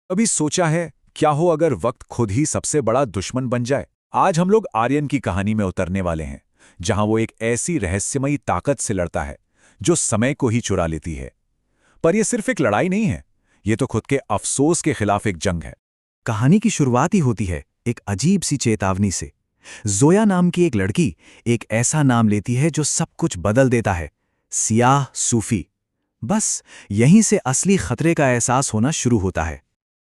कभी सोचा है क्या हो अगर वक्त खुद ही सबसे बड़ा दुश्मन बन जाए? आज हम लोग आर्यन की कहानी में उतरने वाले हैं, जहां वो एक ऐसी रहस्यमयी ताकत से लड़ता है जो समय को ही चुरा लेती है। पर यह सिर्फ एक लड़ाई नहीं है, ये तो खुद के अफसोस के खिलाफ एक जंग है। कहानी की शुरुआत ही होती है एक अजीब सी चेतावनी से। जोया नाम की एक लड़की एक ऐसा नाम लेती है जो सब कुछ बदल देता है, सियाह सूफी। बस यहीं से असली खतरे का एहसास होना शुरू होता है।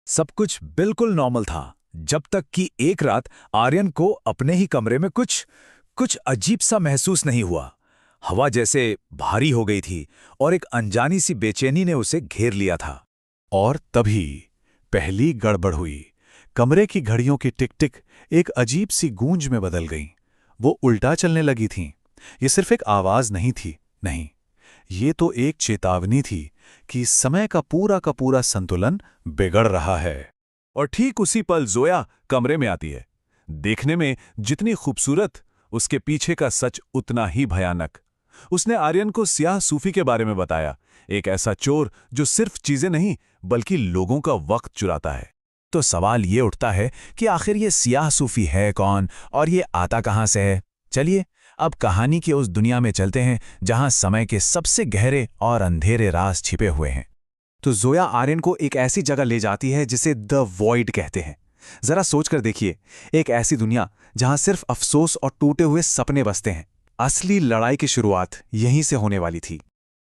सब कुछ बिल्कुल नॉर्मल था, जब तक कि एक रात आर्यन को अपने ही कमरे में कुछ कुछ अजीब सा महसूस नहीं हुआ। हवा जैसे भारी हो गई थी और एक अनजानी सी बेचैनी ने उसे घेर लिया था। और तभी पहली गड़बड़ हुई। कमरे की घड़ियों की टिक टिक एक अजीब सी गूंज में बदल गईं। वो उल्टा चलने लगी थीं। ये सिर्फ एक आवाज नहीं थी, नहीं, ये तो एक चेतावनी थी कि समय का पूरा संतुलन बिगड़ रहा है। और ठीक उसी पल जोया कमरे में आती है। देखने में जितनी खूबसूरत, उसके पीछे का सच उतना ही भयानक। उसने आर्यन को सियाह सूफी के बारे में बताया, एक ऐसा चोर जो सिर्फ चीजें नहीं बल्कि लोगों का वक्त चुराता है। तो सवाल ये उठता है कि आखिर ये सियाह सूफी है कौन और ये आता कहां से है? चलिए अब कहानी के उस दुनिया में चलते हैं जहां समय के सबसे गहरे और अंधेरे राज छिपे हुए हैं। तो जोया आर्यन को एक ऐसी जगह ले जाती है जिसे द वॉइड कहते हैं। जरा सोचकर देखिए, एक ऐसी दुनिया जहां सिर्फ अफसोस और टूटे हुए सपने बसते हैं। असली लड़ाई की शुरुआत यहीं से होने वाली थी।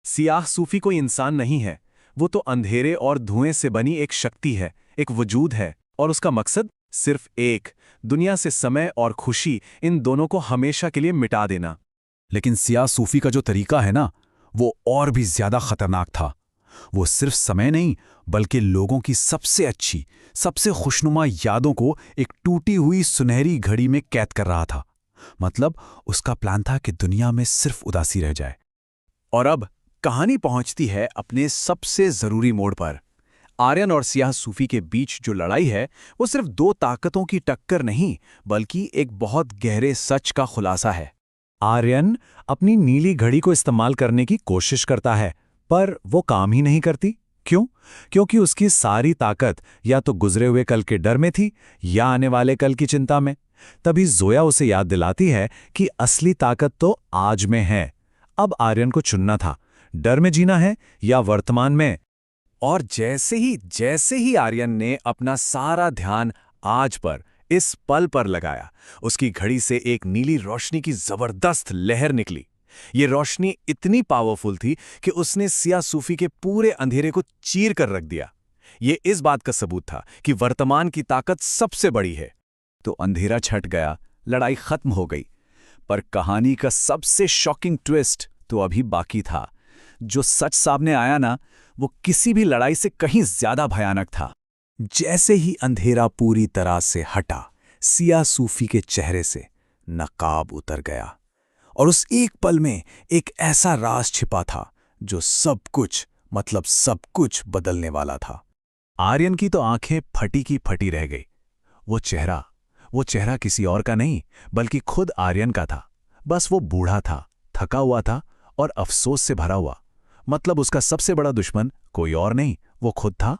सियाह सूफी कोई इंसान नहीं है, वो तो अंधेरे और धुएं से बनी एक शक्ति है, एक वजूद है, और उसका मकसद सिर्फ एक, दुनिया से समय और खुशी इन दोनों को हमेशा के लिए मिटा देना। लेकिन सियाह सूफी का जो तरीका है ना, वो और भी ज्यादा खतरनाक था। वो सिर्फ समय नहीं बल्कि लोगों की सबसे अच्छी, सबसे खुशनुमा यादों को एक टूटी हुई सुनहरी घड़ी में कैद कर रहा था। मतलब उसका प्लान था कि दुनिया में सिर्फ उदासी रह जाए। और अब कहानी पहुंचती है अपने सबसे जरूरी मोड़ पर। आर्यन और सियाह सूफी के बीच जो लड़ाई है वो सिर्फ दो ताकतों की टक्कर नहीं बल्कि एक बहुत गहरे सच का खुलासा है। आर्यन अपनी नीली घड़ी को इस्तेमाल करने की कोशिश करता है, पर वो काम ही नहीं करती। क्यों? क्योंकि उसकी सारी ताकत या तो गुजरे हुए कल के डर में थी या आने वाले कल की चिंता में। तभी जोया उसे याद दिलाती है कि असली ताकत तो आज में है। अब आर्यन को चुनना था, डर में जीना है या वर्तमान में। और जैसे ही आर्यन ने अपना सारा ध्यान आज पर, इस पल पर लगाया, उसकी घड़ी से एक नीली रोशनी की जबरदस्त लहर निकली। ये रोशनी इतनी पावरफुल थी कि उसने सियाह सूफी के पूरे अंधेरे को चीर कर रख दिया। ये इस बात का सबूत था कि वर्तमान की ताकत सबसे बड़ी है। तो अंधेरा छट गया, लड़ाई खत्म हो गई। पर कहानी का सबसे शॉकिंग ट्विस्ट तो अभी बाकी था। जो सच सामने आया ना, वो किसी भी लड़ाई से कहीं ज्यादा भयानक था। जैसे ही अंधेरा पूरी तरह से हटा, सियाह सूफी के चेहरे से नकाब उतर गया और उस एक पल में एक ऐसा राज छिपा था जो सब कुछ, मतलब सब कुछ बदलने वाला था। आर्यन की तो आंखें फटी की फटी रह गई। वो चेहरा किसी और का नहीं बल्कि खुद आर्यन का था। बस वो बूढ़ा था, थका हुआ था और अफसोस से भरा हुआ। मतलब उसका सबसे बड़ा दुश्मन कोई और नहीं, वो खुद था।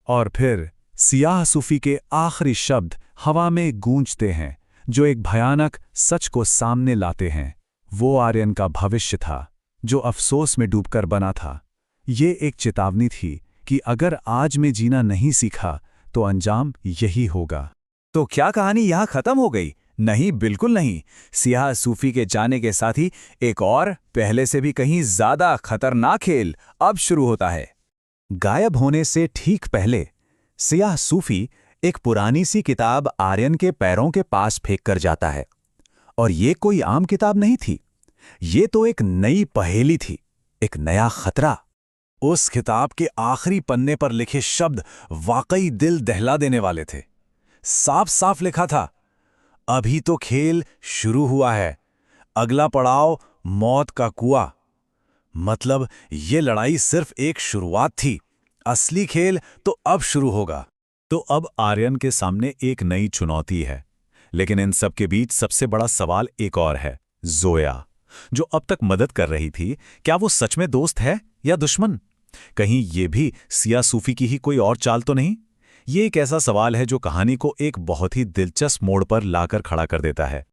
और फिर सियाह सूफी के आखिरी शब्द हवा में गूंजते हैं, जो एक भयानक सच को सामने लाते हैं। वो आर्यन का भविष्य था, जो अफसोस में डूबकर बना था। ये एक चेतावनी थी कि अगर आज में जीना नहीं सीखा तो अंजाम यही होगा। तो क्या कहानी यहां खत्म हो गई? नहीं, बिल्कुल नहीं। सियाह सूफी के जाने के साथ ही एक और, पहले से भी कहीं ज्यादा खतरनाक खेल अब शुरू होता है। गायब होने से ठीक पहले सियाह सूफी एक पुरानी सी किताब आर्यन के पैरों के पास फेंक कर जाता है। और ये कोई आम किताब नहीं थी, ये तो एक नई पहेली थी, एक नया खतरा। उस किताब के आखिरी पन्ने पर लिखे शब्द वाकई दिल दहला देने वाले थे। साफ साफ लिखा था, अभी तो खेल शुरू हुआ है, अगला पड़ाव मौत का कुआं। मतलब ये लड़ाई सिर्फ एक शुरुआत थी, असली खेल तो अब शुरू होगा। तो अब आर्यन के सामने एक नई चुनौती है। लेकिन इन सब के बीच सबसे बड़ा सवाल एक और है, जोया, जो अब तक मदद कर रही थी, क्या वो सच में दोस्त है या दुश्मन? कहीं ये भी सियाह सूफी की ही कोई और चाल तो नहीं? ये एक ऐसा सवाल है जो कहानी को एक बहुत ही दिलचस्प मोड़ पर लाकर खड़ा कर देता है।